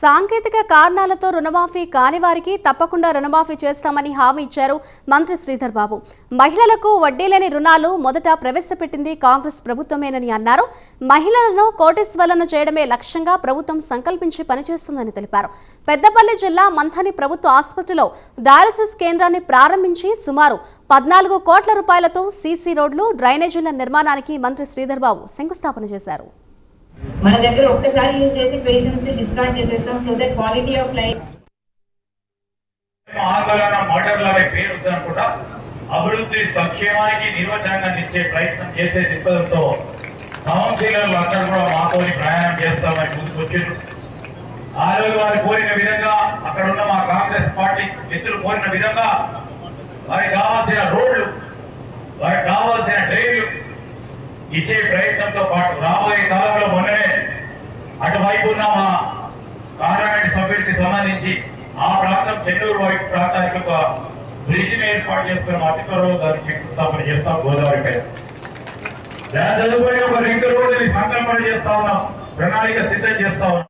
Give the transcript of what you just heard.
సాంకేతిక కారణాలతో రుణమాఫీ కాని వారికి తప్పకుండా రుణమాఫీ చేస్తామని హామీ ఇచ్చారు మంత్రి శ్రీధర్ బాబు. మహిళలకు వడ్డీ లేని రుణాలు మొదట ప్రవేశపెట్టింది కాంగ్రెస్ ప్రభుత్వమేనని అన్నారు. మహిళలను కోటీశ్వరులను చేయడమే లక్ష్యంగా ప్రభుత్వం సంకల్పించి పనిచేస్తుందని తెలిపారు. పెద్దపల్లి జిల్లా మంథని ప్రభుత్వ ఆసుపత్రిలో డయాలసిస్ కేంద్రాన్ని ప్రారంభించి సుమారు 14 కోట్ల రూపాయలతో సీసీ రోడ్లు, డ్రైనేజీల నిర్మాణానికి మంత్రి శ్రీధర్ బాబు శంకుస్థాపన చేశారు. మన దగ్గర ఒక్కసారి యూజ్ చేసి పేషెంట్స్ ని డిస్కార్డ్ చేసేస్తాం. So that quality of life ఆందోళన మోడర్లపై పేరు కూడా అభివృద్ధి సంక్షేమానికి నిర్వచనాన్ని ఇచ్చే ప్రయత్నం చేసే దృక్పథంతో కౌన్సిలర్లు అందరూ కూడా మాతోని ప్రయాణం చేస్తామని ముందుకొచ్చారు. ఆ రోజు వారు కోరిన విధంగా అక్కడ ఉన్న మా కాంగ్రెస్ పార్టీ మిత్రులు కోరిన విధంగా వారికి కావాల్సిన రోడ్లు, వారికి కావాల్సిన డ్రైన్లు ఇచ్చే ప్రయత్నంతో పాటు రాబోయే కాలంలో మొన్ననే అటువైపు ఉన్న మా పార్లమెంట్ సభ్యుడికి సంబంధించి ఆ ప్రాంతం చెన్నూరు వైపు ప్రాంతానికి ఒక బ్రిడ్జిని ఏర్పాటు చేస్తున్నాం. అతి త్వరలో దాన్ని శంకుస్థాపన చేస్తాం. గోదావరి పైన దాని తదుపరి ఒక రింగ్ రోడ్డుని సంకల్పన చేస్తా ఉన్నాం, ప్రణాళిక సిద్ధం చేస్తా ఉన్నాం.